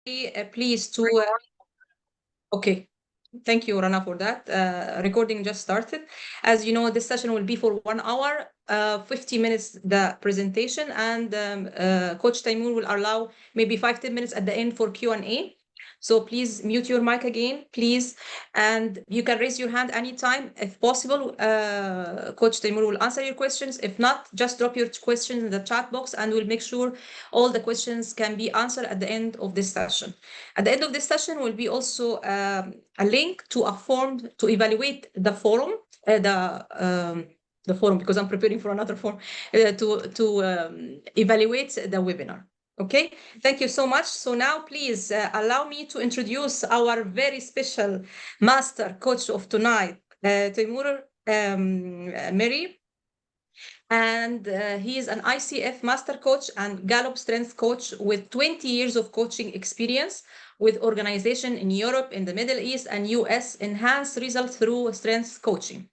Please to okay. Thank you, Rana, for that. Recording just started. As you know, this session will be for 1 hour, 50 minutes the presentation, and Coach Taimur will allow maybe 5-10 minutes at the end for Q&A. So please mute your mic again, please. And you can raise your hand anytime. If possible, Coach Taimur will answer your questions. If not, just drop your questions in the chat box and we'll make sure all the questions can be answered at the end of this session. At the end of this session will be also a link to a form to evaluate the forum, the forum, because I'm preparing for another form, to evaluate the webinar. Okay, thank you so much. So now please allow me to introduce our very special master coach of tonight, Taimur Mary. And he is an ICF master coach and Gallup strength coach with 20 years of coaching experience with organization in Europe, in the Middle East and US, enhanced results through strength coaching.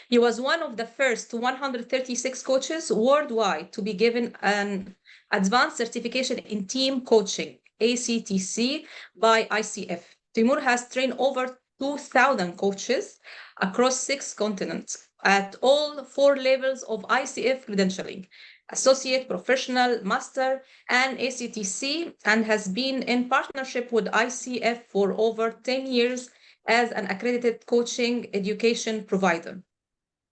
He was one of the first 136 coaches worldwide to be given an advanced certification in team coaching, ACTC, by ICF. Timur has trained over 2,000 coaches across 6 continents at all 4 levels of ICF credentialing, associate, professional, master, and ACTC, and has been in partnership with ICF for over 10 years as an accredited coaching education provider.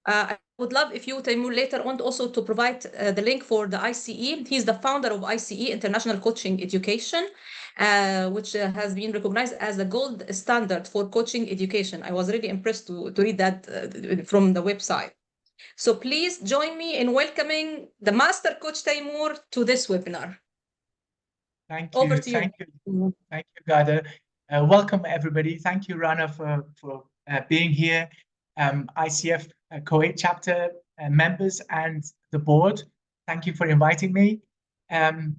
I would love if you, Taimur, later on also to provide the link for the ICE. He's the founder of ICE, International Coaching Education, which has been recognized as the gold standard for coaching education. I was really impressed to read that from the website. So please join me in welcoming the Master Coach Taimur to this webinar. Thank you. Over to Thank you. you. Thank you, Gada. Welcome, everybody. Thank you, Rana, for being here. ICF Kuwait Chapter members and the board, thank you for inviting me. I'm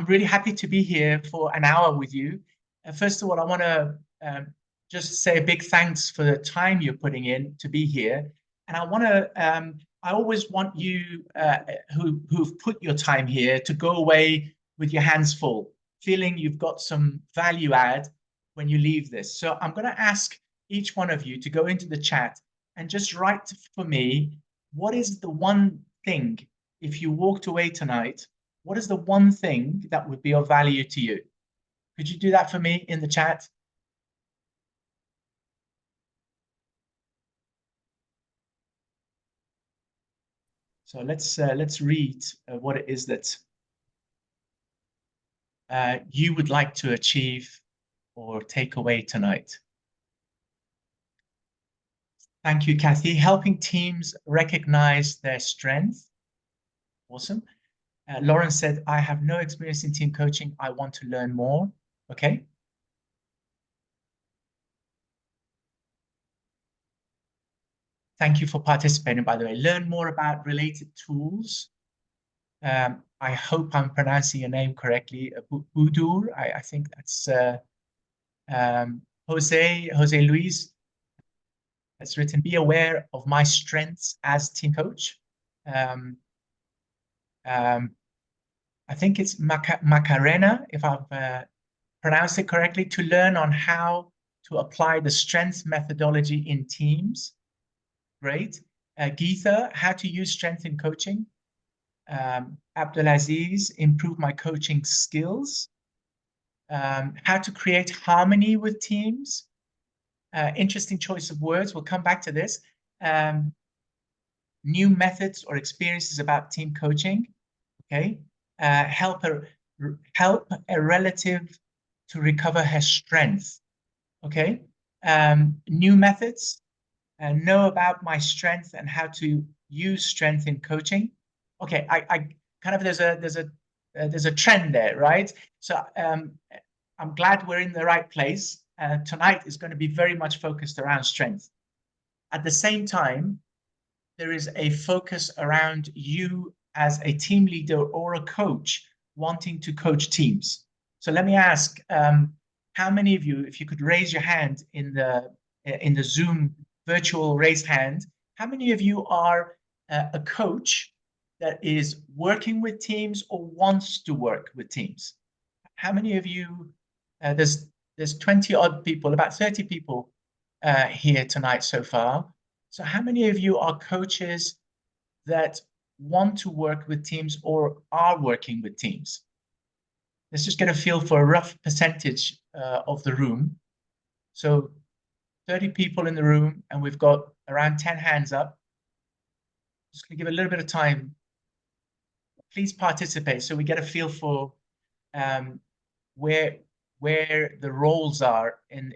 really happy to be here for an hour with you. First of all, I want to just say a big thanks for the time you're putting in to be here. And I want to, I always want you who've put your time here to go away with your hands full, feeling you've got some value add when you leave this. So I'm going to ask each one of you to go into the chat and just write for me, what is the one thing, if you walked away tonight, what is the one thing that would be of value to you? Could you do that for me in the chat? So let's read what it is that you would like to achieve or take away tonight. Thank you, Kathy. Helping teams recognize their strength. Awesome. Lauren said, I have no experience in team coaching. I want to learn more. Okay. Thank you for participating, by the way. Learn more about related tools. I hope I'm pronouncing your name correctly. Budur, I think that's Jose Luis. It's written, be aware of my strengths as team coach. I think it's Macarena, if I've pronounced it correctly, to learn on how to apply the strengths methodology in teams. Great. Geetha, how to use strength in coaching. Abdulaziz, improve my coaching skills. How to create harmony with teams. Interesting choice of words. We'll come back to this. New methods or experiences about team coaching. Okay. Help a relative to recover her strength. Okay. New methods. Know about my strength and how to use strength in coaching. Okay. I kind of there's a trend there, right? So I'm glad we're in the right place. Tonight is going to be very much focused around strength. At the same time, there is a focus around you as a team leader or a coach wanting to coach teams. So let me ask, how many of you, if you could raise your hand in the Zoom virtual raised hand, how many of you are a coach that is working with teams or wants to work with teams? how many of you, there's 20 odd people, about 30 people here tonight so far. So how many of you are coaches that want to work with teams or are working with teams? Let's just get a feel for a rough percentage of the room. So 30 people in the room, and we've got around 10 hands up. Just gonna give a little bit of time. Please participate so we get a feel for where the roles are in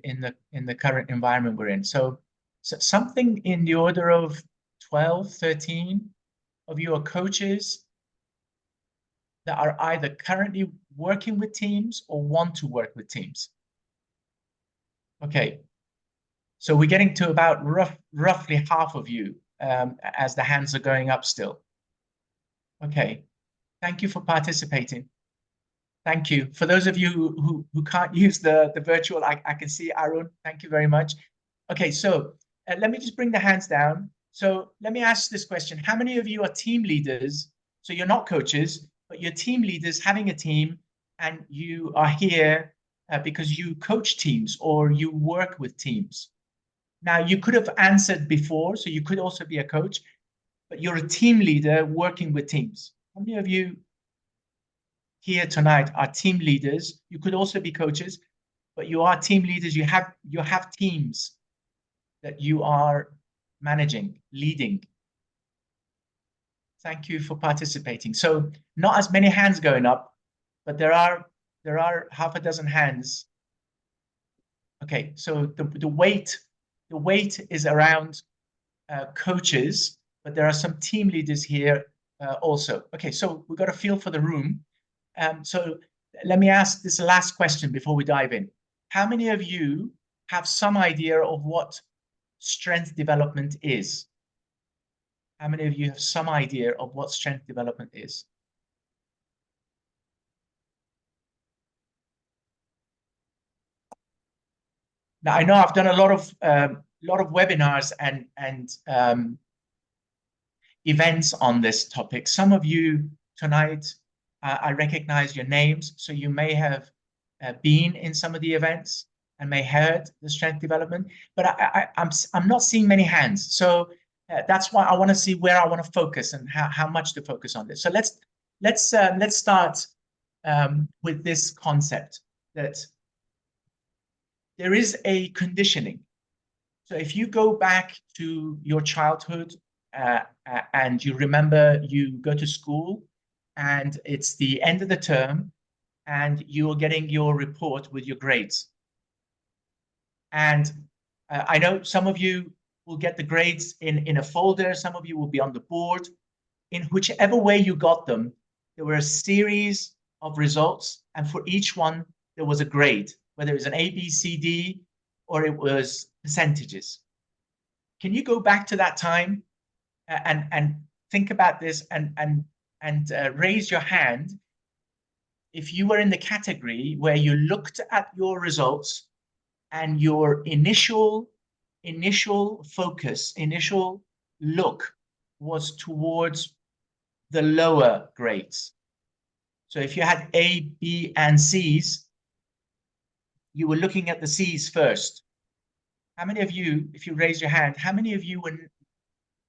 the current environment we're in. So something in the order of 12, 13 of you are coaches that are either currently working with teams or want to work with teams. Okay, so we're getting to about roughly half of you as the hands are going up still. Okay, thank you for participating. Thank you. For those of you who can't use the virtual, I can see Arun. Thank you very much. Okay, so let me just bring the hands down. So let me ask this question. How many of you are team leaders? So you're not coaches, but you're team leaders having a team, and you are here because you coach teams or you work with teams. Now, you could have answered before, so you could also be a coach, but you're a team leader working with teams. How many of you here tonight are team leaders? You could also be coaches, but you are team leaders. You have teams that you are managing, leading. Thank you for participating. So not as many hands going up, but there are half a dozen hands. Okay, so the weight is around coaches, but there are some team leaders here also. Okay, so we've got a feel for the room. So let me ask this last question before we dive in. How many of you have some idea of what strength development is? How many of you have some idea of what strength development is? Now, I know I've done a lot of webinars and events on this topic. Some of you tonight, I recognize your names, so you may have been in some of the events and may heard the strength development, but I'm not seeing many hands. So that's why I want to see where I want to focus and how much to focus on this. So let's start with this concept that there is a conditioning. So if you go back to your childhood and you remember you go to school and it's the end of the term and you're getting your report with your grades. And I know some of you will get the grades in a folder. Some of you will be on the board. In whichever way you got them, there were a series of results. And for each one, there was a grade, whether it was an A, B, C, D, or it was percentages. Can you go back to that time and think about this and raise your hand if you were in the category where you looked at your results and your initial focus, initial look was towards the lower grades. So if you had A, B, and C's, you were looking at the C's first. How many of you, if you raise your hand, how many of you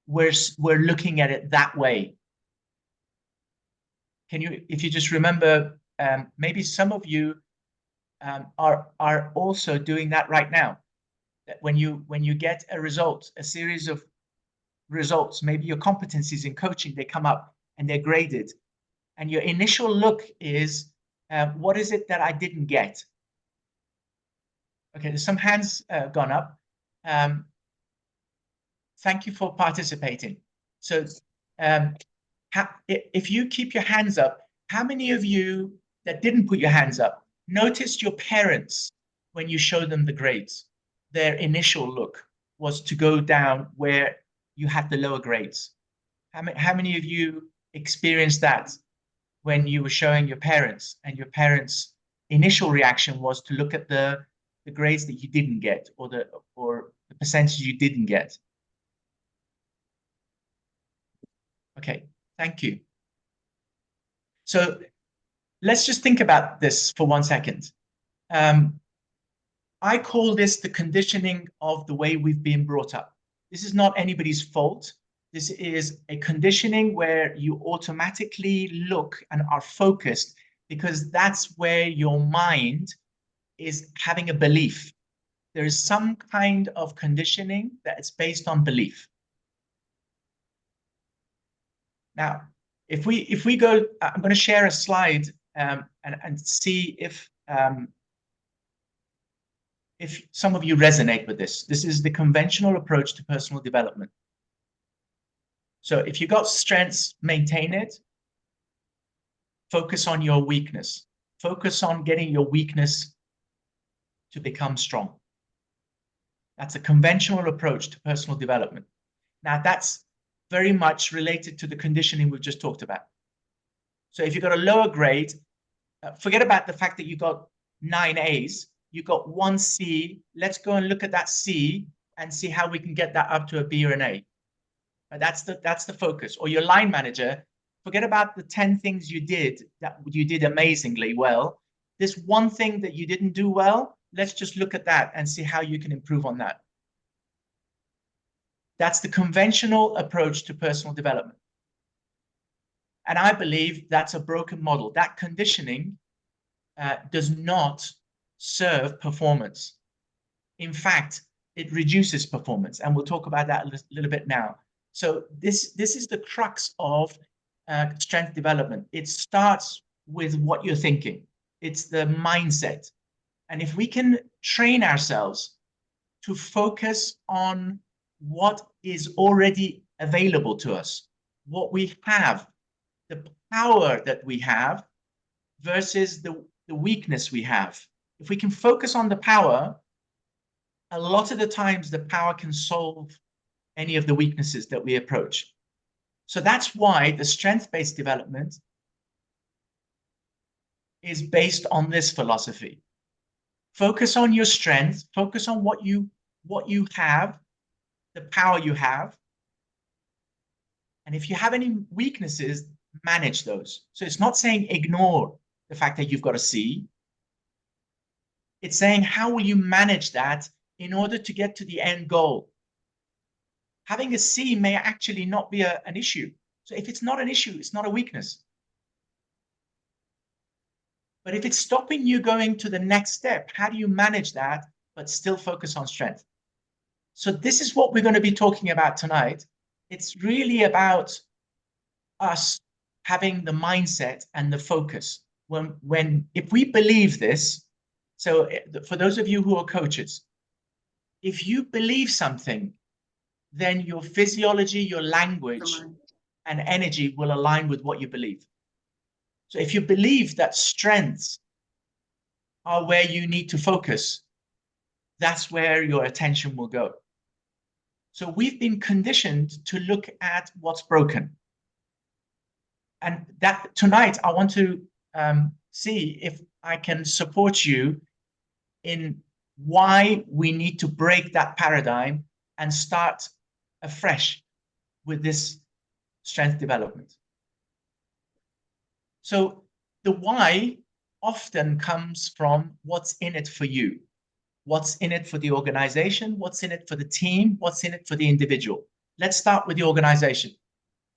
were looking at it that way? Can you, if you just remember, maybe some of you are also doing that right now. That when you get a result, a series of results, maybe your competencies in coaching, they come up and they're graded, and your initial look is, what is it that I didn't get? Okay, there's some hands gone up. Thank you for participating. So if you keep your hands up, how many of you that didn't put your hands up noticed your parents when you showed them the grades? Their initial look was to go down where you had the lower grades. How many of you experienced that when you were showing your parents, and your parents' initial reaction was to look at the grades that you didn't get, or the percentage you didn't get? Okay, thank you. So let's just think about this for 1 second. I call this the conditioning of the way we've been brought up. This is not anybody's fault. This is a conditioning where you automatically look and are focused because that's where your mind is having a belief. There is some kind of conditioning that is based on belief. Now, if we go, I'm going to share a slide and see if some of you resonate with this. This is the conventional approach to personal development. So if you got strengths, maintain it. Focus on your weakness. Focus on getting your weakness to become strong. That's a conventional approach to personal development. Now, that's very much related to the conditioning we've just talked about. So if you've got a lower grade, forget about the fact that you got 9 A's, you got 1 C. Let's go and look at that C and see how we can get that up to a B or an A. That's the focus. Or your line manager, forget about the 10 things you did that you did amazingly well. This one thing that you didn't do well, let's just look at that and see how you can improve on that. That's the conventional approach to personal development. And I believe that's a broken model. That conditioning does not serve performance. In fact, it reduces performance. And we'll talk about that a little bit now. So this is the crux of strength development. It starts with what you're thinking. It's the mindset. And if we can train ourselves to focus on what is already available to us, what we have, the power that we have versus the weakness we have. If we can focus on the power, a lot of the times the power can solve any of the weaknesses that we approach. So that's why the strength-based development is based on this philosophy. Focus on your strengths, focus on what you have, the power you have. And if you have any weaknesses, manage those. So it's not saying ignore the fact that you've got a C. It's saying, how will you manage that in order to get to the end goal? Having a C may actually not be an issue. So if it's not an issue, it's not a weakness. But if it's stopping you going to the next step, how do you manage that, but still focus on strength? So this is what we're going to be talking about tonight. It's really about us having the mindset and the focus. If we believe this, so for those of you who are coaches, if you believe something, then your physiology, your language, and energy will align with what you believe. So if you believe that strengths are where you need to focus, that's where your attention will go. So we've been conditioned to look at what's broken. And that tonight, I want to see if I can support you in why we need to break that paradigm and start afresh with this strength development. So the why often comes from what's in it for you. What's in it for the organization? What's in it for the team? What's in it for the individual? Let's start with the organization.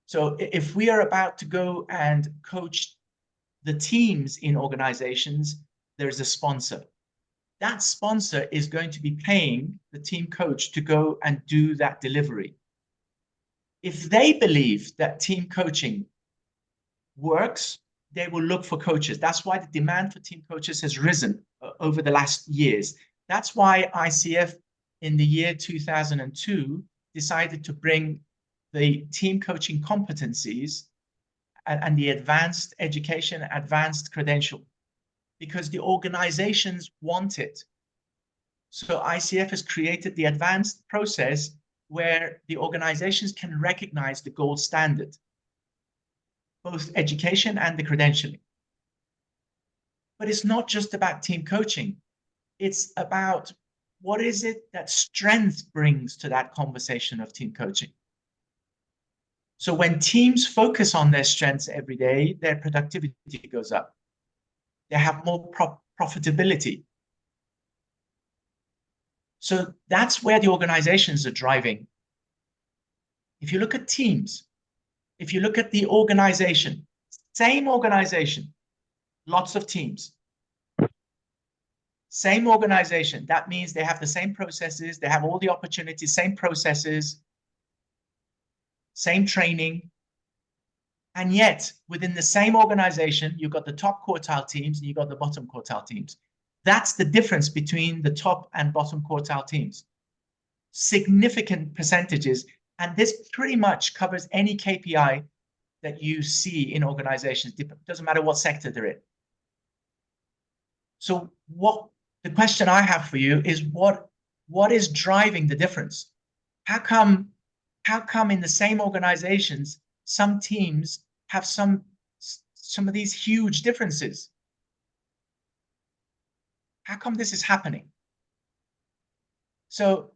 So if we are about to go and coach the teams in organizations, there's a sponsor. That sponsor is going to be paying the team coach to go and do that delivery. If they believe that team coaching works, they will look for coaches. That's why the demand for team coaches has risen over the last years. That's why ICF in the year 2002 decided to bring the team coaching competencies and the advanced education, advanced credential, because the organizations want it. So ICF has created the advanced process where the organizations can recognize the gold standard, both education and the credentialing. But it's not just about team coaching. It's about what is it that strength brings to that conversation of team coaching. So when teams focus on their strengths every day, their productivity goes up. They have more profitability. So that's where the organizations are driving. If you look at teams, if you look at the organization, same organization, lots of teams, same organization. That means they have the same processes, they have all the opportunities, same processes, same training. And yet, within the same organization, you've got the top quartile teams and you've got the bottom quartile teams. That's the difference between the top and bottom quartile teams. Significant percentages. And this pretty much covers any KPI that you see in organizations. It doesn't matter what sector they're in. So the question I have for you is what is driving the difference? How come in the same organizations, some teams have some of these huge differences? How come this is happening? So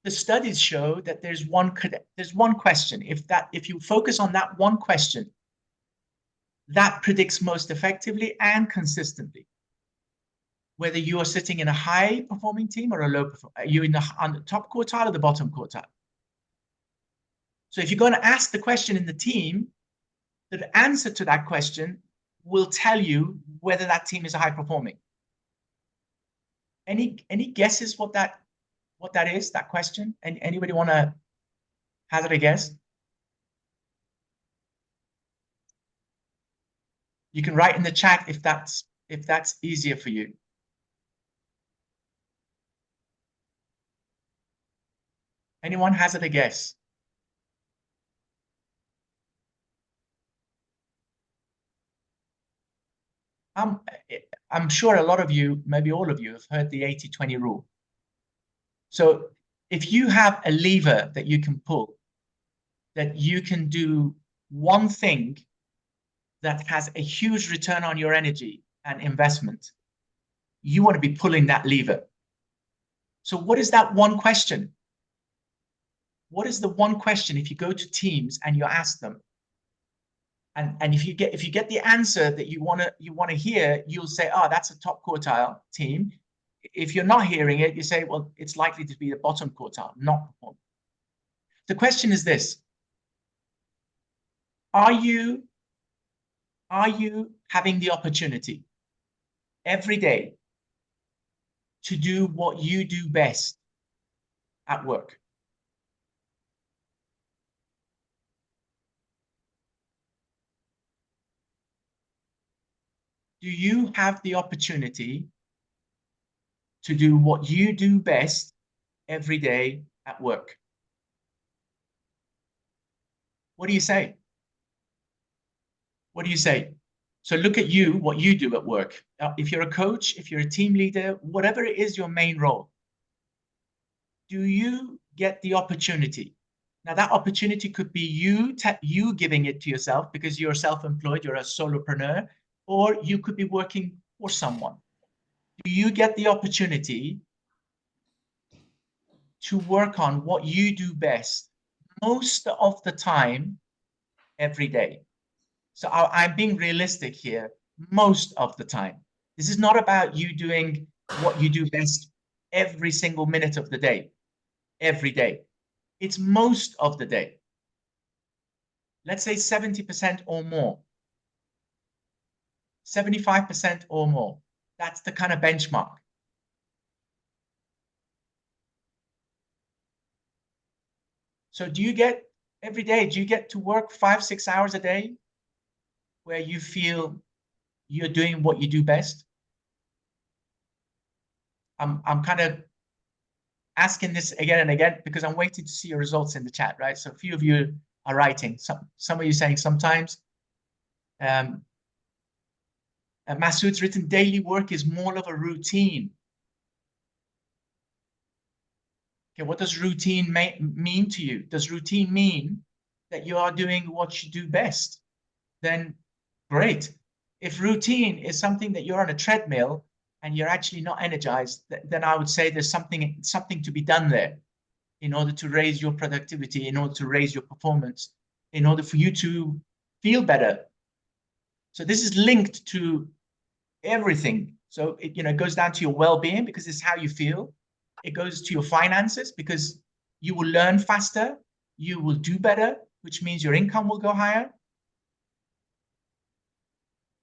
the studies show that there's one question. If you focus on that one question, that predicts most effectively and consistently whether you are sitting in a high performing team or a low performing. Are you on the top quartile or the bottom quartile? So if you're going to ask the question in the team, the answer to that question will tell you whether that team is high performing. Any guesses what that is, that question? And anybody want to hazard a guess? You can write in the chat if that's easier for you. Anyone hazard a guess? I'm sure a lot of you, maybe all of you, have heard the 80-20 rule. So if you have a lever that you can pull, that you can do one thing that has a huge return on your energy and investment, you want to be pulling that lever. So what is that one question? What is the one question if you go to teams and you ask them? And if you get the answer that you want to hear, you'll say, oh, that's a top quartile team. If you're not hearing it, you say, well, it's likely to be the bottom quartile, not performing. The question is this: Are you having the opportunity every day to do what you do best at work? Do you have the opportunity to do what you do best every day at work? What do you say? What do you say? So look at you, what you do at work. If you're a coach, if you're a team leader, whatever it is your main role, do you get the opportunity? Now, that opportunity could be you giving it to yourself because you're self-employed, you're a solopreneur, or you could be working for someone. Do you get the opportunity to work on what you do best most of the time, every day? So I'm being realistic here, most of the time. This is not about you doing what you do best every single minute of the day, every day. It's most of the day. Let's say 70% or more. 75% or more. That's the kind of benchmark. So do you get every day, do you get to work 5-6 hours a day where you feel you're doing what you do best? I'm kind of asking this again and again because I'm waiting to see your results in the chat, right? So a few of you are writing. Some of you saying sometimes. Masood's written, daily work is more of a routine. Okay, what does routine mean to you? Does routine mean that you are doing what you do best? Then great. If routine is something that you're on a treadmill and you're actually not energized, then I would say there's something to be done there in order to raise your productivity, in order to raise your performance, in order for you to feel better. So this is linked to everything. So it, it goes down to your well-being because it's how you feel. It goes to your finances because you will learn faster, you will do better, which means your income will go higher.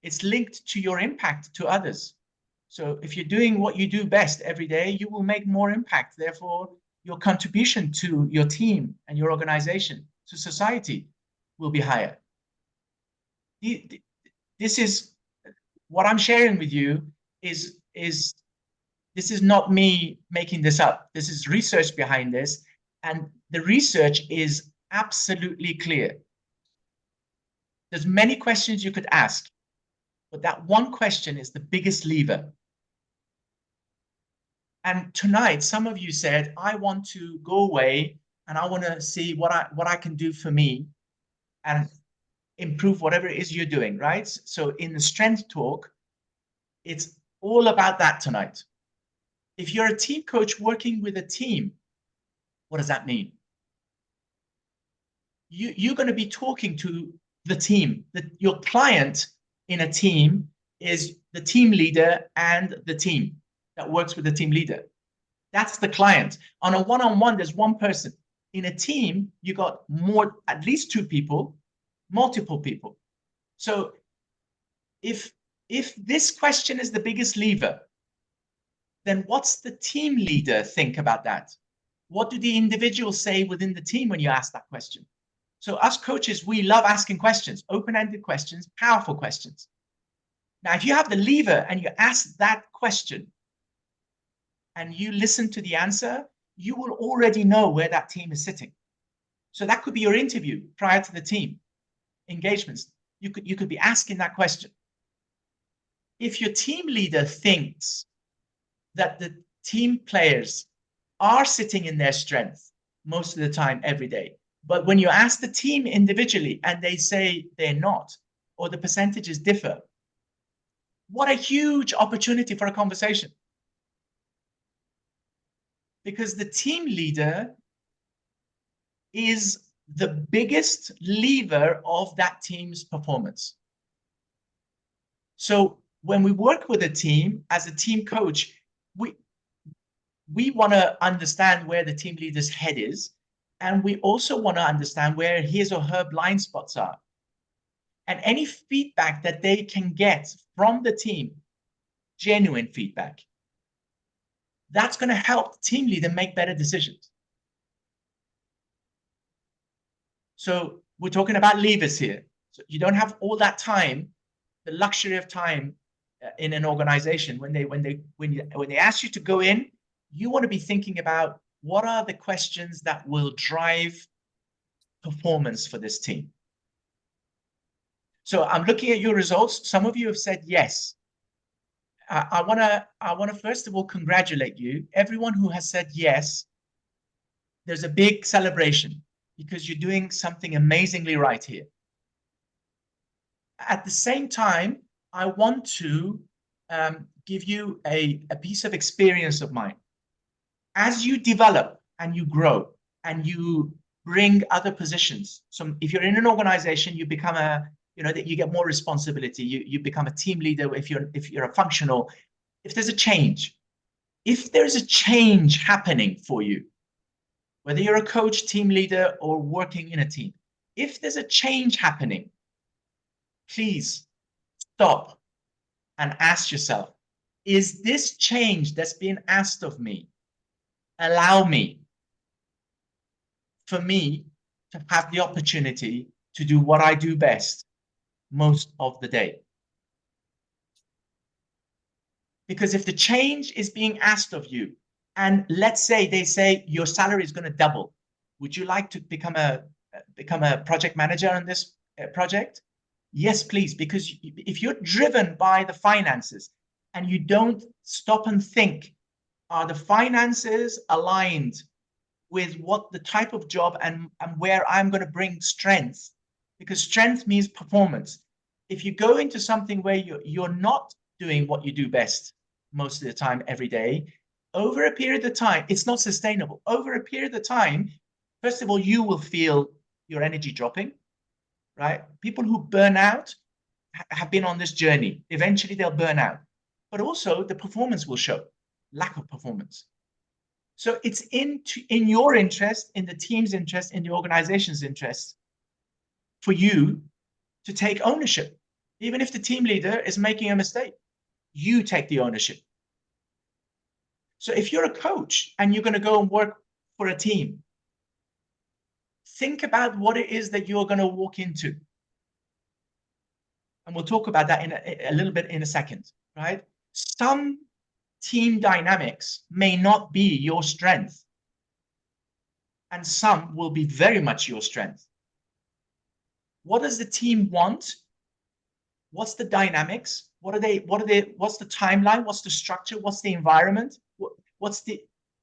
It's linked to your impact to others. So if you're doing what you do best every day, you will make more impact. Therefore, your contribution to your team and your organization, to society, will be higher. This is what I'm sharing with you is this is not me making this up. This is research behind this, and the research is absolutely clear. There's many questions you could ask, but that one question is the biggest lever. And tonight, some of you said, I want to go away and I want to see what I can do for me and improve whatever it is you're doing, right? So in the strength talk, it's all about that tonight. If you're a team coach working with a team, what does that mean? You're going to be talking to the team. Your client in a team is the team leader and the team that works with the team leader. That's the client. On a one-on-one, there's one person. In a team, you got more, at least two people, multiple people. So if this question is the biggest lever, then what's the team leader think about that? What do the individuals say within the team when you ask that question? So us coaches, we love asking questions, open-ended questions, powerful questions. Now, if you have the lever and you ask that question and you listen to the answer, you will already know where that team is sitting. So that could be your interview prior to the team engagements. You could be asking that question. If your team leader thinks that the team players are sitting in their strength most of the time, every day, but when you ask the team individually and they say they're not, or the percentages differ, what a huge opportunity for a conversation. Because the team leader is the biggest lever of that team's performance. So when we work with a team as a team coach, we want to understand where the team leader's head is, and we also want to understand where his or her blind spots are. And any feedback that they can get from the team, genuine feedback, that's going to help the team leader make better decisions. So we're talking about levers here. So you don't have all that time, the luxury of time in an organization. When they ask you to go in, you want to be thinking about what are the questions that will drive performance for this team. So I'm looking at your results. Some of you have said yes. I want to first of all congratulate you. Everyone who has said yes, there's a big celebration because you're doing something amazingly right here. At the same time, I want to give you a piece of experience of mine. As you develop and you grow and you bring other positions, so if you're in an organization, you become you get more responsibility. You become a team leader. If you're a functional, if there's a change happening for you, whether you're a coach, team leader, or working in a team, if there's a change happening, please stop and ask yourself, is this change that's being asked of me allow me for me to have the opportunity to do what I do best most of the day? Because if the change is being asked of you, and let's say they say your salary is going to double, would you like to become a project manager on this project? Yes, please, because if you're driven by the finances and you don't stop and think, are the finances aligned with what the type of job and where I'm going to bring strength? Because strength means performance. If you go into something where you're not doing what you do best most of the time every day, over a period of time, it's not sustainable. Over a period of time, first of all, you will feel your energy dropping, right? People who burn out, have been on this journey. Eventually they'll burn out, but also the performance will show lack of performance. So it's in your interest, in the team's interest, in the organization's interest for you to take ownership. Even if the team leader is making a mistake, you take the ownership. So if you're a coach and you're going to go and work for a team, think about what it is that you're going to walk into. And we'll talk about that in a little bit in a second, right? Some team dynamics may not be your strength, and some will be very much your strength. What does the team want? What's the dynamics? What's the timeline? What's the structure? What's the environment?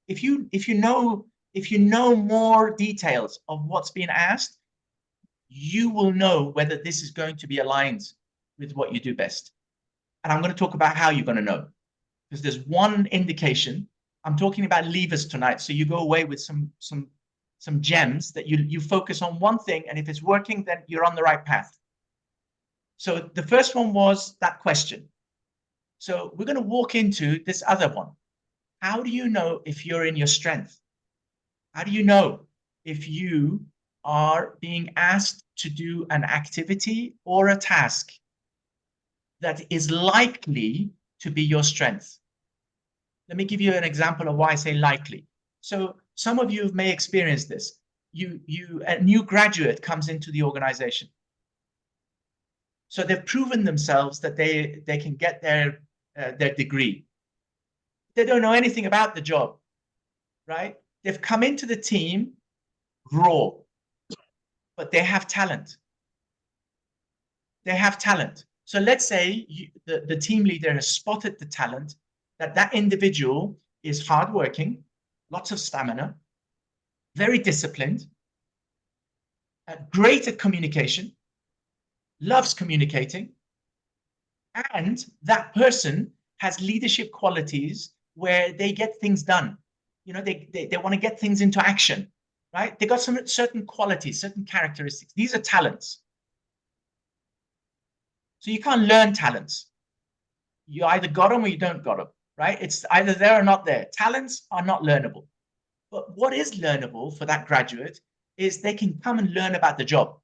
If you know more details of what's being asked, you will know whether this is going to be aligned with what you do best. And I'm going to talk about how you're going to know, because there's one indication. I'm talking about levers tonight, so you go away with some gems that you focus on one thing, and if it's working, then you're on the right path. So the first one was that question. So we're going to walk into this other one. How do you know if you're in your strength? How do you know if you are being asked to do an activity or a task that is likely to be your strength? Let me give you an example of why I say likely. So some of you may experience this. A new graduate comes into the organization. So they've proven themselves that they can get their degree. They don't know anything about the job, right? They've come into the team raw, but they have talent. They have talent. So let's say the team leader has spotted the talent, that individual is hardworking, lots of stamina, very disciplined, great at communication, loves communicating, and that person has leadership qualities where they get things done. You know, they want to get things into action, right? They got some certain qualities, certain characteristics. These are talents. So you can't learn talents. You either got them or you don't got them, right? It's either there or not there. Talents are not learnable. But what is learnable for that graduate is they can come and learn about the job.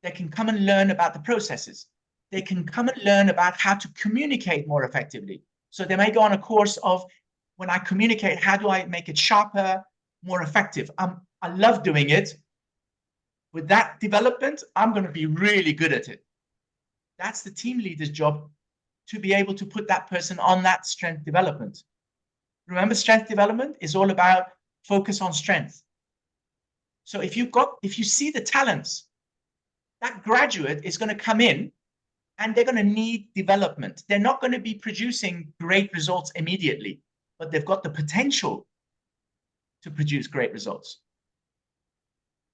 They can come and learn about the processes. They can come and learn about how to communicate more effectively. So they may go on a course of, when I communicate, how do I make it sharper, more effective? I love doing it. With that development, I'm going to be really good at it. That's the team leader's job, to be able to put that person on that strength development. Remember, strength development is all about focus on strength. So if you see the talents, that graduate is going to come in and they're going to need development. They're not going to be producing great results immediately, but they've got the potential to produce great results.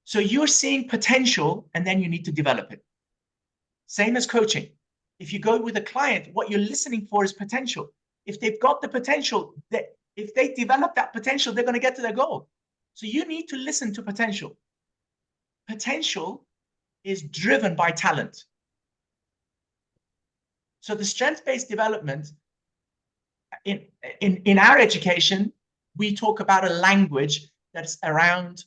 So you're seeing potential, and then you need to develop it. Same as coaching. If you go with a client, what you're listening for is potential. If they've got the potential, if they develop that potential, they're going to get to their goal. So you need to listen to potential. Potential is driven by talent. So the strength-based development, in our education, we talk about a language that's around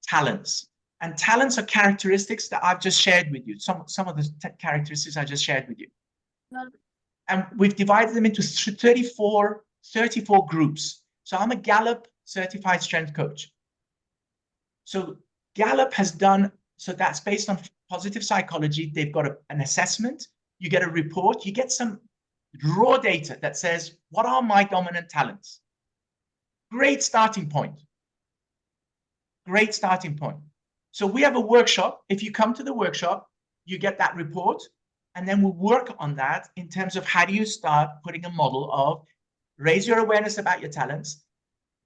talents. And talents are characteristics that I've just shared with you. Some of the characteristics I just shared with you. And we've divided them into 34 groups. So I'm a Gallup certified strength coach. So Gallup has done, so that's based on positive psychology. They've got an assessment. You get a report. You get some raw data that says, what are my dominant talents? Great starting point. Great starting point. So we have a workshop. If you come to the workshop, you get that report, and then we'll work on that in terms of how do you start putting a model of raise your awareness about your talents,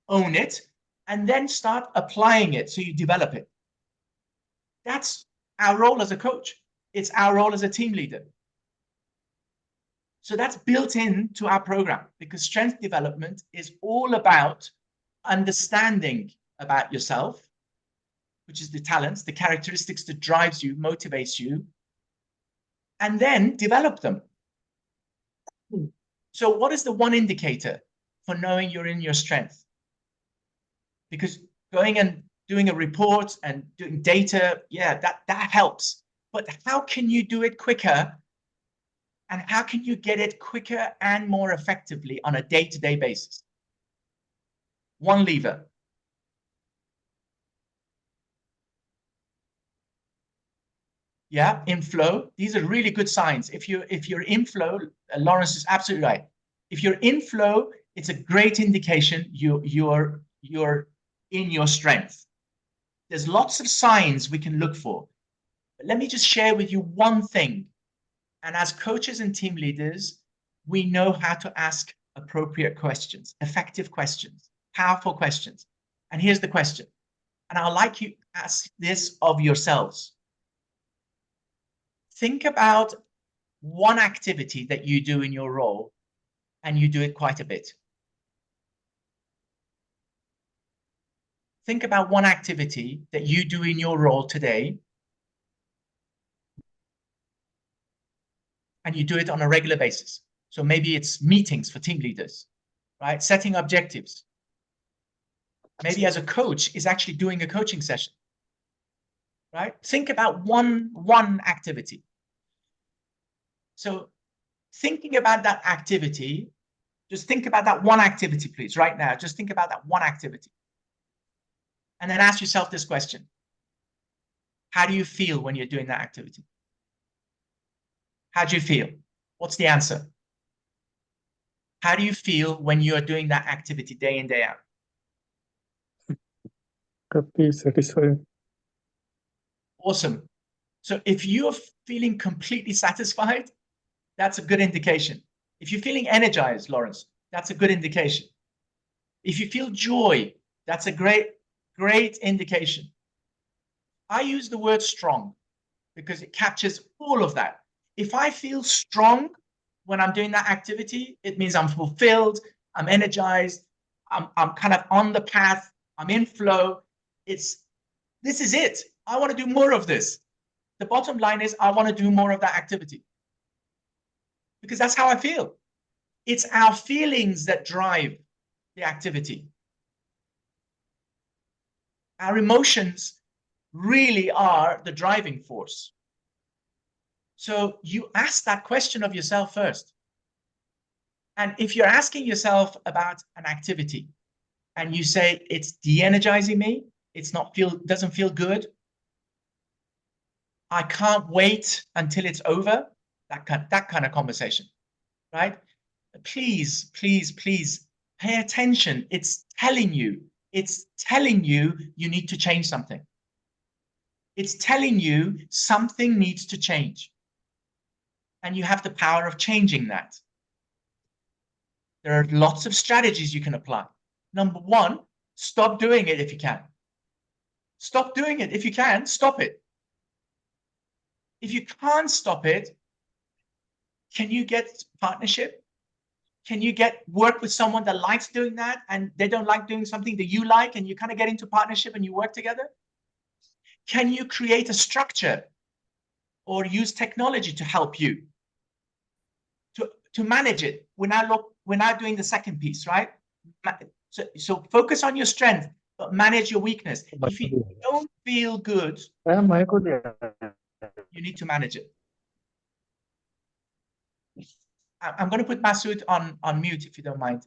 own it, and then start applying it so you develop it. That's our role as a coach. It's our role as a team leader. So that's built into our program, because strength development is all about understanding about yourself, which is the talents, the characteristics that drives you, motivates you, and then develop them. So what is the one indicator for knowing you're in your strength? Because going and doing a report and doing data, yeah, that helps. But how can you do it quicker? And how can you get it quicker and more effectively on a day-to-day basis? One lever. Yeah, in flow. These are really good signs. If you're in flow, Lawrence is absolutely right. If you're in flow, it's a great indication you're in your strength. There's lots of signs we can look for. But let me just share with you one thing. And as coaches and team leaders, we know how to ask appropriate questions, effective questions, powerful questions. And here's the question. And I'd like you to ask this of yourselves. Think about one activity that you do in your role, and you do it quite a bit. Think about one activity that you do in your role today, and you do it on a regular basis. So maybe it's meetings for team leaders, right? Setting objectives. Maybe as a coach is actually doing a coaching session, right? Think about one activity. So thinking about that activity, just think about that one activity, please, right now. Just think about that one activity. And then ask yourself this question. How do you feel when you're doing that activity? How do you feel? What's the answer? How do you feel when you're doing that activity day in, day out? Happy, satisfied. Awesome. So if you're feeling completely satisfied, that's a good indication. If you're feeling energized, Lawrence, that's a good indication. If you feel joy, that's a great indication. I use the word strong because it captures all of that. If I feel strong when I'm doing that activity, it means I'm fulfilled, I'm energized, I'm kind of on the path, I'm in flow. This is it. I want to do more of this. The bottom line is I want to do more of that activity because that's how I feel. It's our feelings that drive the activity. Our emotions really are the driving force. So you ask that question of yourself first. And if you're asking yourself about an activity and you say it's de-energizing me, doesn't feel good, I can't wait until it's over, that kind of conversation, right? Please, please, please pay attention. It's telling you you need to change something. It's telling you something needs to change. And you have the power of changing that. There are lots of strategies you can apply. Number one, stop doing it if you can. Stop doing it if you can, stop it. If you can't stop it, can you get partnership? Can you work with someone that likes doing that and they don't like doing something that you like and you kind of get into partnership and you work together? Can you create a structure or use technology to help you to manage it? We're now doing the second piece, right? So focus on your strength, but manage your weakness. If you don't feel good, you need to manage it. I'm going to put Masood on mute if you don't mind.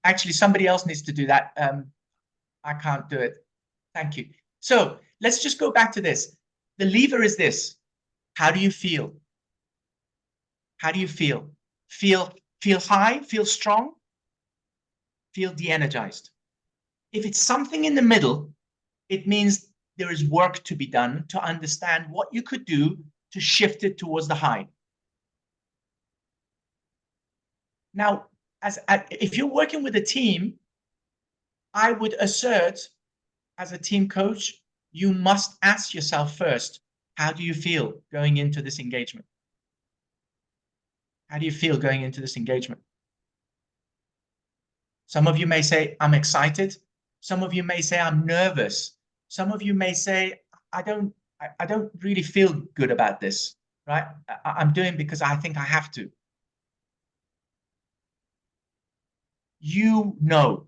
Actually, somebody else needs to do that. I can't do it. Thank you. So let's just go back to this. The lever is this. How do you feel? How do you feel? Feel high? Feel strong? Feel de-energized? If it's something in the middle, it means there is work to be done to understand what you could do to shift it towards the high. Now, if you're working with a team, I would assert as a team coach, you must ask yourself first, how do you feel going into this engagement? How do you feel going into this engagement? Some of you may say, I'm excited. Some of you may say, I'm nervous. Some of you may say, I don't I don't really feel good about this, right? I'm doing because I think I have to. You know,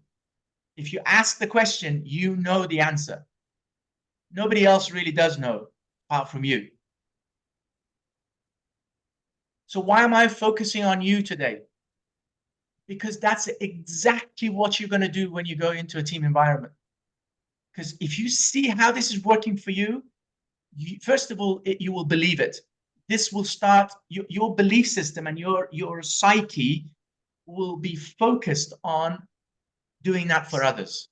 if you ask the question, you know the answer. Nobody else really does know apart from you. So why am I focusing on you today? Because that's exactly what you're going to do when you go into a team environment. Because if you see how this is working for you, first of all, you will believe it. This will start, your belief system and your psyche will be focused on doing that for others.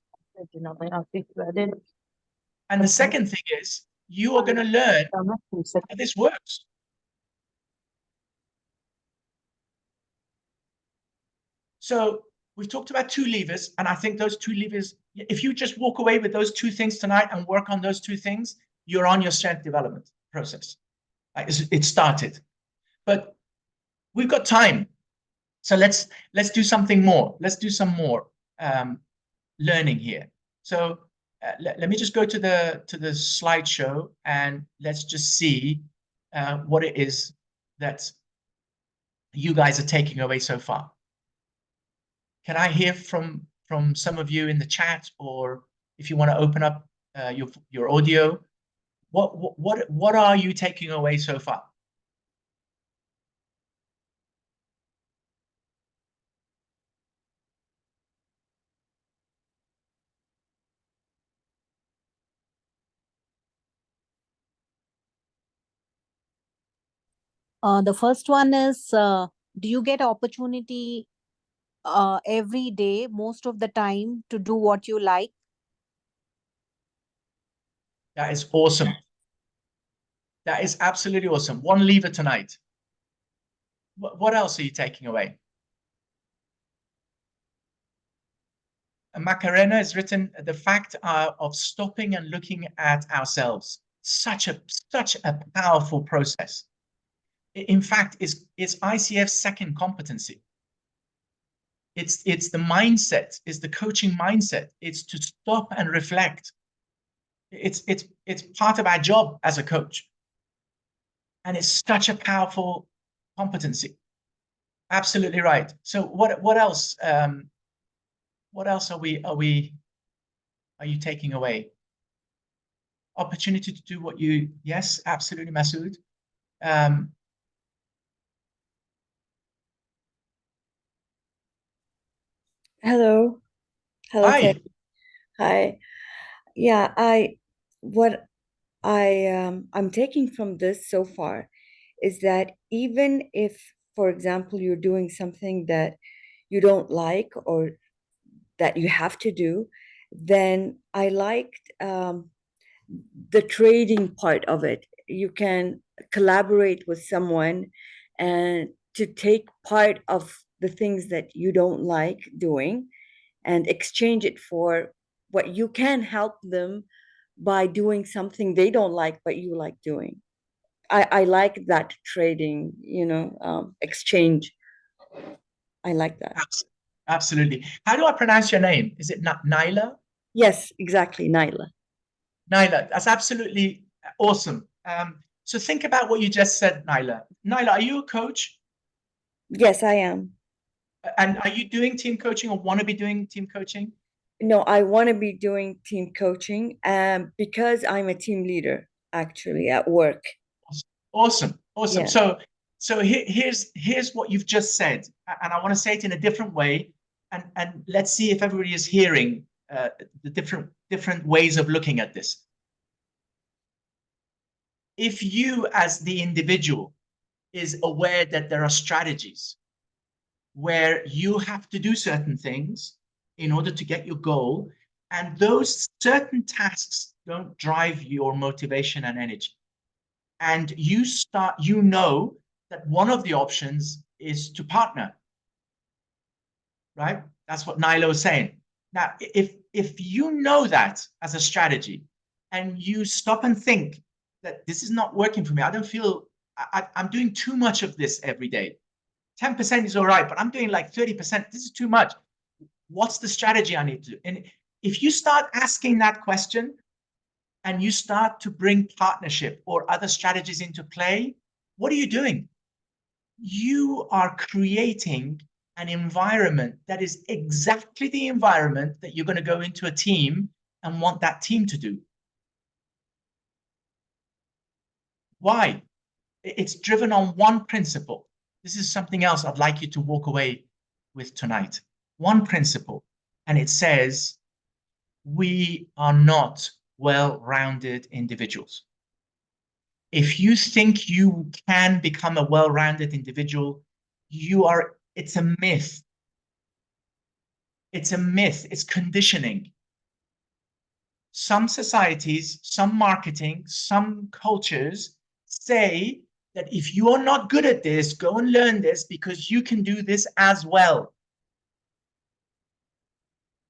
And the second thing is, you are going to learn how this works. So we've talked about two levers, and I think those two levers, if you just walk away with those two things tonight and work on those two things, you're on your strength development process. It started. But we've got time. So let's do something more. Let's do some more learning here. So let me just go to the slideshow and let's just see what it is that you guys are taking away so far. Can I hear from some of you in the chat, or if you want to open up your audio? What are you taking away so far? The first one is, do you get opportunity every day, most of the time, to do what you like? That is awesome. That is absolutely awesome. One lever tonight. What else are you taking away? And Macarena has written the fact of stopping and looking at ourselves. Such a powerful process. In fact, it's ICF's second competency. It's the mindset, it's the coaching mindset. It's to stop and reflect. It's part of our job as a coach. And it's such a powerful competency. Absolutely right. So what else? What else are you taking away? Opportunity to do what you, yes, absolutely, Masood. Hello. Hello, Hi. Ted. Hi. Yeah, what I'm taking from this so far is that even if, for example, you're doing something that you don't like or that you have to do, then I liked the trading part of it. You can collaborate with someone and to take part of the things that you don't like doing and exchange it for what you can help them by doing something they don't like but you like doing. I like that trading, exchange. I like that. Absolutely. How do I pronounce your name? Is it Naila? Yes, exactly, Naila. Naila, that's absolutely awesome. So think about what you just said, Naila. Naila, are you a coach? Yes, I am. And are you doing team coaching or want to be doing team coaching? No, I want to be doing team coaching because I'm a team leader actually at work. Awesome. Yeah. So here's what you've just said, and I want to say it in a different way, and let's see if everybody is hearing the different ways of looking at this. If you as the individual is aware that there are strategies where you have to do certain things in order to get your goal, and those certain tasks don't drive your motivation and energy, and you know that one of the options is to partner, right? That's what Nilo is saying. Now, if you know that as a strategy and you stop and think that this is not working for me, I don't feel I'm doing too much of this every day. 10% is all right, but I'm doing like 30%. This is too much. What's the strategy I need to do? And if you start asking that question, and you start to bring partnership or other strategies into play, what are you doing? You are creating an environment that is exactly the environment that you're going to go into a team and want that team to do. Why? It's driven on one principle. This is something else I'd like you to walk away with tonight. One principle, and it says, we are not well-rounded individuals. If you think you can become a well-rounded individual, it's a myth. It's a myth. It's conditioning. Some societies, some marketing, some cultures say that if you are not good at this, go and learn this because you can do this as well.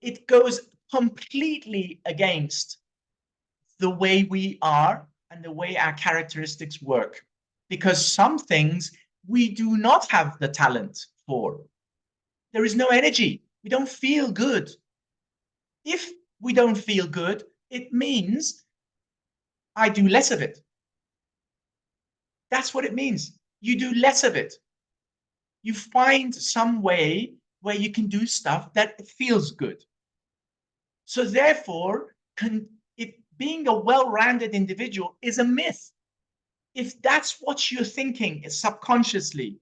It goes completely against the way we are and the way our characteristics work, because some things we do not have the talent for. There is no energy. We don't feel good. If we don't feel good, it means I do less of it. That's what it means. You do less of it. You find some way where you can do stuff that feels good. So therefore, if being a well-rounded individual is a myth, if that's what you're thinking subconsciously,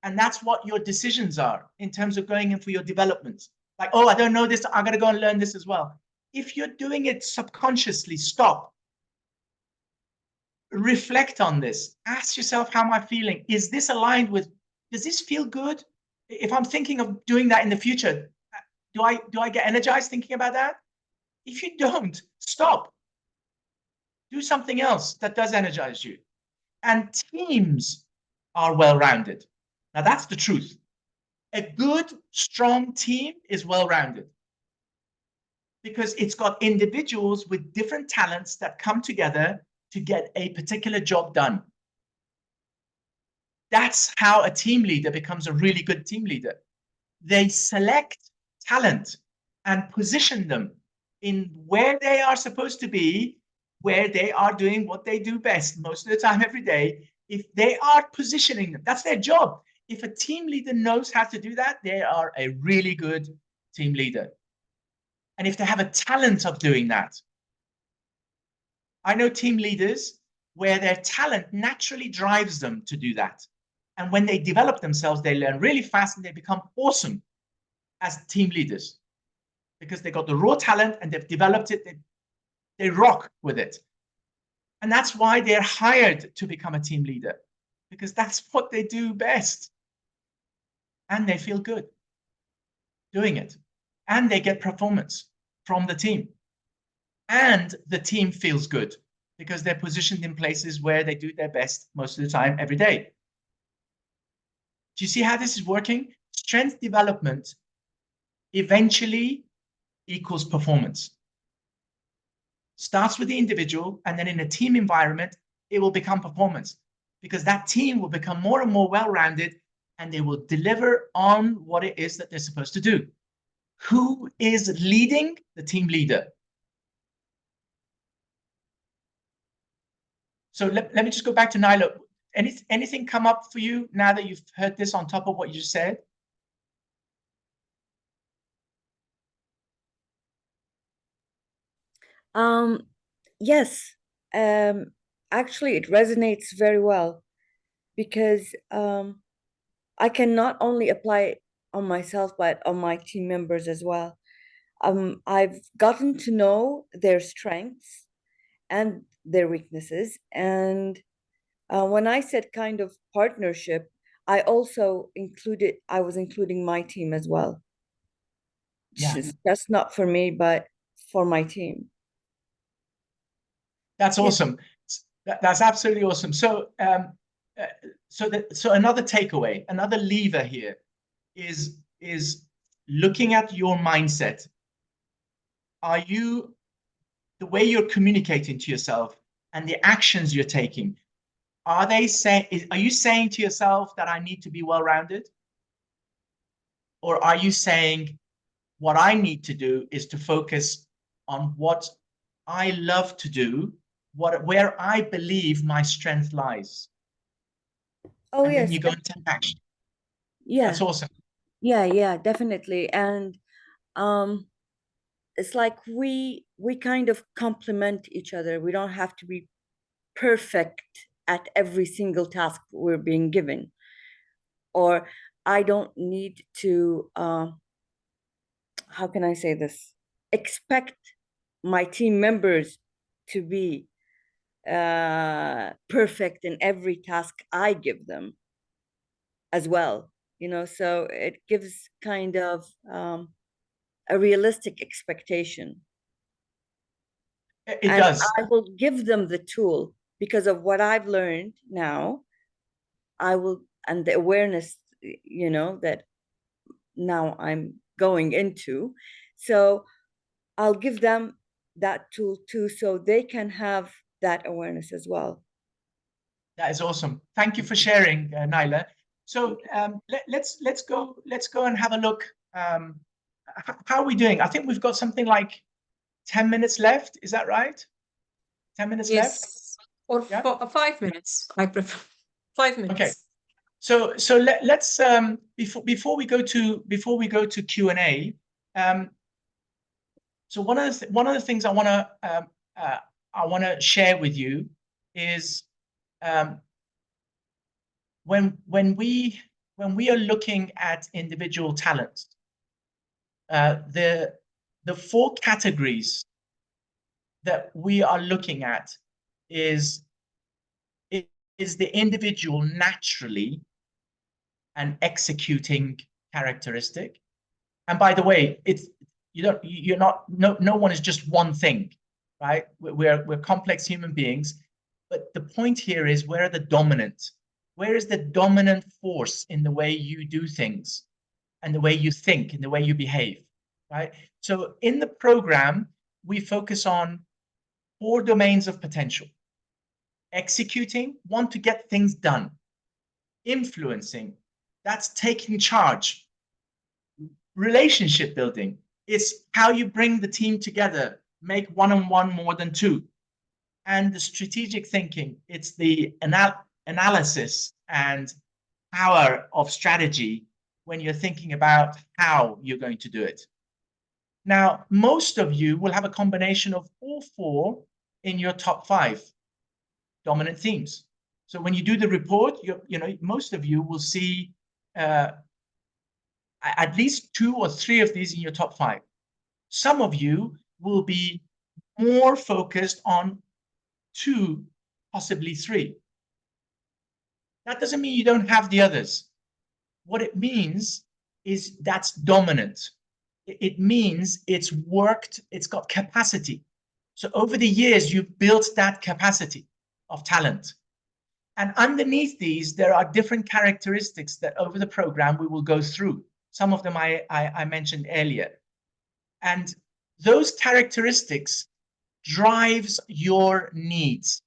and that's what your decisions are in terms of going in for your development, like, oh, I don't know this, I gotta go and learn this as well. If you're doing it subconsciously, stop. Reflect on this. Ask yourself, how am I feeling? Is this aligned with, does this feel good? If I'm thinking of doing that in the future, do I get energized thinking about that? If you don't, stop. Do something else that does energize you. And teams are well-rounded. Now, that's the truth. A good, strong team is well-rounded because it's got individuals with different talents that come together to get a particular job done. That's how a team leader becomes a really good team leader. They select talent and position them in where they are supposed to be, where they are doing what they do best most of the time, every day. If they are positioning them, that's their job. If a team leader knows how to do that, they are a really good team leader. And if they have a talent of doing that, I know team leaders where their talent naturally drives them to do that. And when they develop themselves, they learn really fast and they become awesome as team leaders because they got the raw talent and they've developed it. They rock with it. And that's why they're hired to become a team leader, because that's what they do best. And they feel good doing it. And they get performance from the team. And the team feels good because they're positioned in places where they do their best most of the time, every day. Do you see how this is working? Strength development eventually equals performance. Starts with the individual, and then in a team environment, it will become performance because that team will become more and more well-rounded and they will deliver on what it is that they're supposed to do. Who is leading? The team leader. So let me just go back to Nyla. Anything come up for you now that you've heard this on top of what you just said? Yes, actually, it resonates very well because I can not only apply it on myself, but on my team members as well. I've gotten to know their strengths and their weaknesses. And when I said kind of partnership, I was including my team as well. Yeah. Just not for me, but for my team. That's awesome. That's absolutely awesome. So, so another takeaway, another lever here is looking at your mindset. Are you, the way you're communicating to yourself and the actions you're taking, are you saying to yourself that I need to be well-rounded? Or are you saying what I need to do is to focus on what I love to do, where I believe my strength lies. Oh, And then yes. you go and take action. Yeah. That's awesome. Yeah, definitely. And it's like we kind of complement each other. We don't have to be perfect at every single task we're being given, or I don't need to how can I say this, expect my team members to be perfect in every task I give them as well, you know. So it gives kind of a realistic expectation. It And does. I will give them the tool because of what I've learned now. I will, and the awareness, you know, that now I'm going into. So I'll give them that tool too, so they can have that awareness as well. That is awesome. Thank you for sharing, Naila. So let's go and have a look. How are we doing? I think we've got something like 10 minutes left. Is that right? 10 minutes left? Yes, or Yeah. 5 minutes. I prefer 5 minutes. Okay. So let's before we go to Q&A. So one of the things I want to share with you is when we are looking at individual talents, the 4 categories that we are looking at is the individual naturally an executing characteristic. And by the way, no one is just one thing, right? We're complex human beings, but the point here is, where are the dominant? Where is the dominant force in the way you do things and the way you think and the way you behave, right? So in the program, we focus on 4 domains of potential. Executing, want to get things done. Influencing, that's taking charge. Relationship building, it's how you bring the team together, make one-on-one more than 2. And the strategic thinking, it's the analysis and power of strategy when you're thinking about how you're going to do it. Now, most of you will have a combination of all 4 in your top 5 dominant themes. So when you do the report, most of you will see at least 2 or 3 of these in your top 5. Some of you will be more focused on 2, possibly 3. That doesn't mean you don't have the others. What it means is that's dominant. It means it's worked, it's got capacity. So over the years, you've built that capacity of talent. And underneath these, there are different characteristics that over the program we will go through. Some of them I mentioned earlier. And those characteristics drives your needs.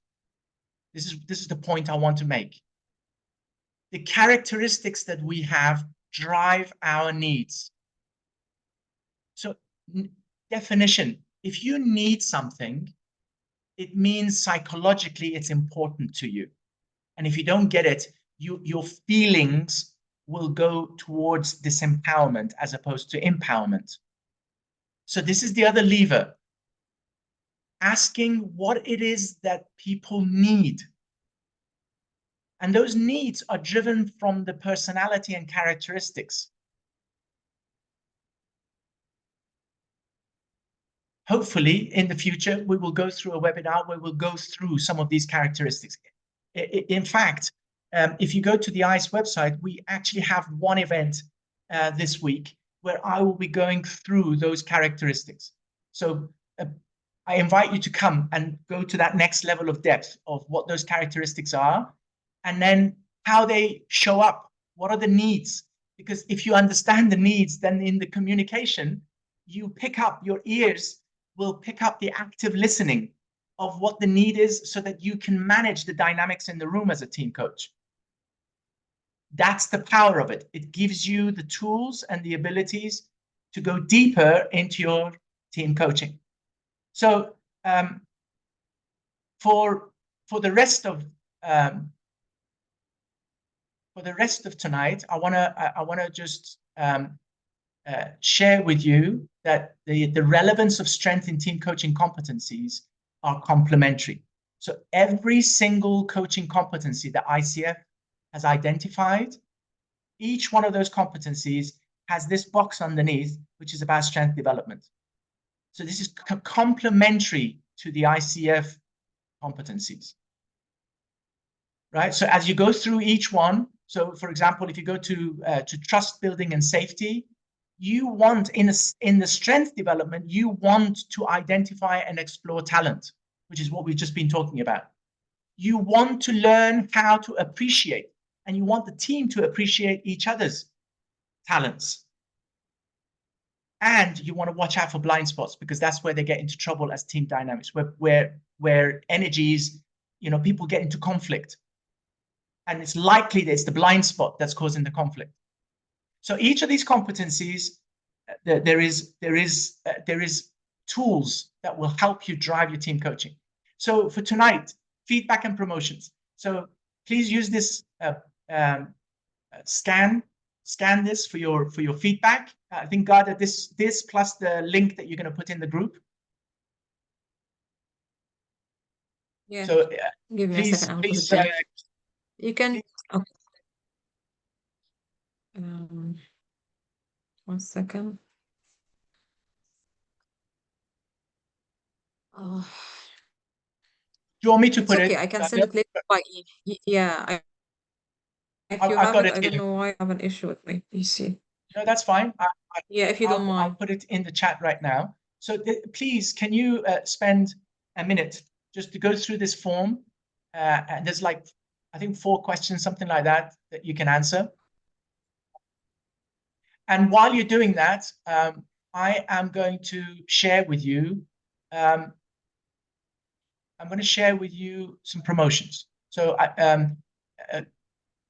This is the point I want to make. The characteristics that we have drive our needs. So definition, if you need something, it means psychologically it's important to you. And if you don't get it, your feelings will go towards disempowerment as opposed to empowerment. So this is the other lever. Asking what it is that people need. And those needs are driven from the personality and characteristics. Hopefully, in the future, we will go through a webinar where we'll go through some of these characteristics. In fact, if you go to the ICE website, we actually have one event this week where I will be going through those characteristics. So I invite you to come and go to that next level of depth of what those characteristics are, and then how they show up. What are the needs? Because if you understand the needs, then in the communication, you pick up, your ears will pick up the active listening of what the need is so that you can manage the dynamics in the room as a team coach. That's the power of it. It gives you the tools and the abilities to go deeper into your team coaching. So For the rest of tonight, I wanna just share with you that the relevance of strength in team coaching competencies are complementary. So every single coaching competency that ICF has identified, each one of those competencies has this box underneath, which is about strength development. So this is complementary to the ICF competencies, right? So as you go through each one, so for example, if you go to trust building and safety, you want in the strength development, you want to identify and explore talent, which is what we've just been talking about. You want to learn how to appreciate, and you want the team to appreciate each other's talents. And you want to watch out for blind spots, because that's where they get into trouble as team dynamics, where energies, you know, people get into conflict. And it's likely that it's the blind spot that's causing the conflict. So each of these competencies, there is tools that will help you drive your team coaching. So for tonight, feedback and promotions. So please use this scan this for your feedback. I think, Gada, this plus the link that you're going to put in the group. Yeah. So Give me a second. I'll put please, it there. You can. Okay. 1 second. Oh, do you want me to it's put okay. it? I can send it later by yeah. If you I've have got it, it I don't here. know why I have an issue with my PC. No, that's fine. Yeah, if you don't I'll mind. put it in the chat right now. So please, can you spend a minute just to go through this form? And there's like, I think 4 questions, something like that, that you can answer. And while you're doing that, I am going to share with you, I'm going to share with you some promotions. So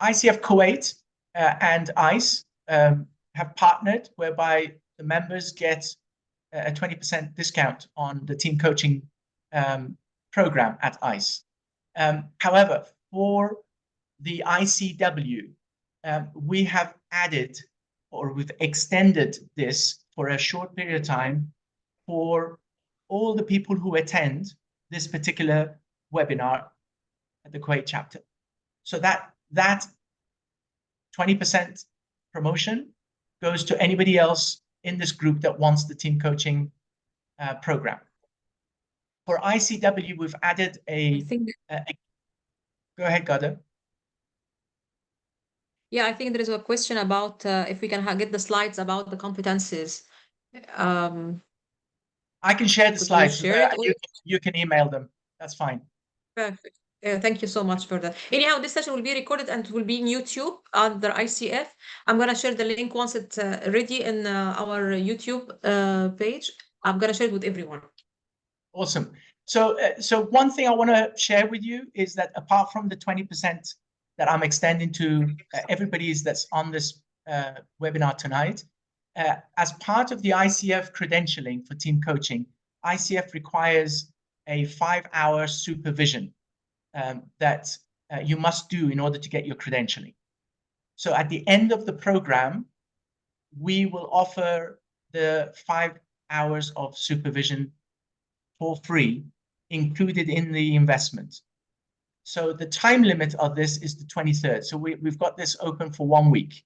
ICF Kuwait and ICE have partnered, whereby the members get a 20% discount on the team coaching program at ICE. However, for the ICW, we have added, or we've extended this for a short period of time for all the people who attend this particular webinar at the Kuwait chapter. So that 20% promotion goes to anybody else in this group that wants the team coaching program. For ICW, we've added I think go ahead, Gada. Yeah, I think there is a question about if we can get the slides about the competencies. I can share the Could you slides. share it? You can email them. That's fine. Perfect. Thank you so much for that. Anyhow, this session will be recorded and it will be in YouTube under ICF. I'm going to share the link once it's ready in our YouTube page. I'm going to share it with everyone. Awesome. So one thing I want to share with you is that apart from the 20% that I'm extending to everybody that's on this webinar tonight, as part of the ICF credentialing for team coaching, ICF requires a 5-hour supervision that you must do in order to get your credentialing. So at the end of the program, we will offer the 5 hours of supervision for free, included in the investment. So the time limit of this is the 23rd. So we've got this open for 1 week.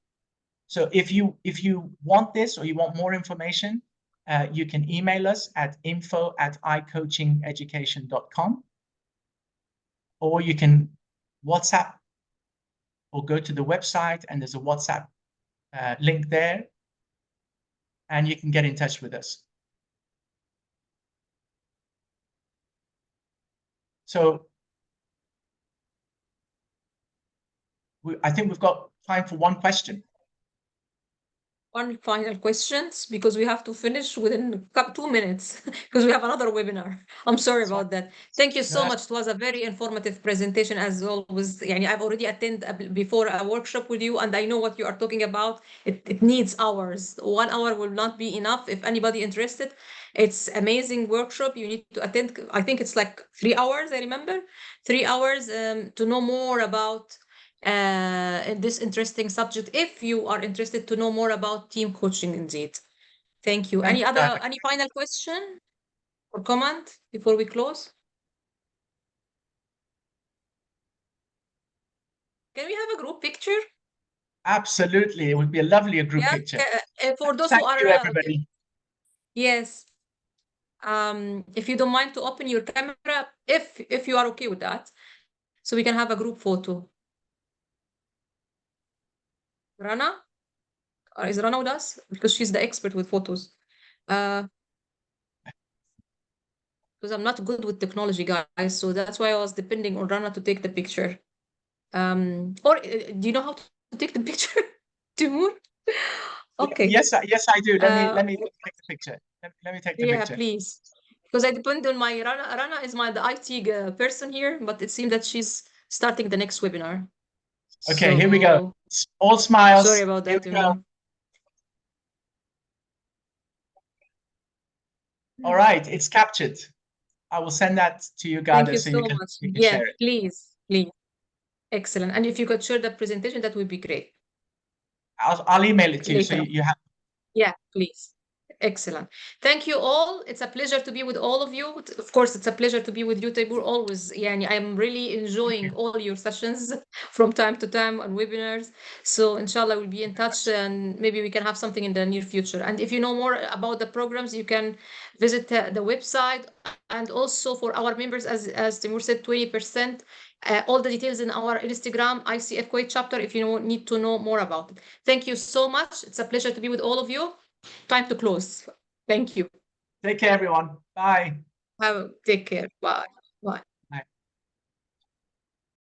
So if you want this or you want more information, you can email us at info@icoachingeducation.com, or you can WhatsApp or go to the website and there's a WhatsApp link there, and you can get in touch with us. So I think we've got time for one question. one final questions because we have to finish within 2 minutes because we have another webinar. I'm sorry about that. Thank you so much. It was a very informative presentation as always. Yani, I've already attended before a workshop with you and I know what you are talking about. It needs hours. 1 hour will not be enough if anybody interested. It's amazing workshop. You need to attend. I think it's like 3 hours, I remember. 3 hours to know more about in this interesting subject if you are interested to know more about team coaching indeed. Thank you. Thank you, Rana. Any final question or comment before we close? Can we have a group picture? Absolutely. It would be a lovely group Yeah, picture. for those who Thank are you, everybody. yes. If you don't mind to open your camera, if you are okay with that, so we can have a group photo. Rana? Is Rana with us? Because she's the expert with photos. Because I'm not good with technology, guys, so that's why I was depending on Rana to take the picture. Or do you know how to take the picture, Timur? Okay. Yes, I do. Let me take the picture. Let me take the Yeah, picture. please. Because I depend on my Rana. Rana is the IT person here, but it seems that she's starting the next webinar. Okay, here we go. All smiles. Sorry about that, Here we go. Timur. All right, it's captured. I will send that to you, Thank Gada, you so so you can much. you can Yeah, share it. please. Excellent. And if you could share the presentation, that would be great. I'll email it to you so Later. you have. Yeah, please. Excellent. Thank you all. It's a pleasure to be with all of you. Of course, it's a pleasure to be with you, Taibur, always. Yani, I'm really enjoying all your sessions from time to time on webinars. So inshallah, we'll be in touch and maybe we can have something in the near future. And if you know more about the programs, you can visit the website. And also for our members, as Timur said, 20%. All the details in our Instagram, ICF Kuwait chapter, if you need to know more about it. Thank you so much. It's a pleasure to be with all of you. Time to close. Thank you. Take care, everyone. Bye. Take care. Bye.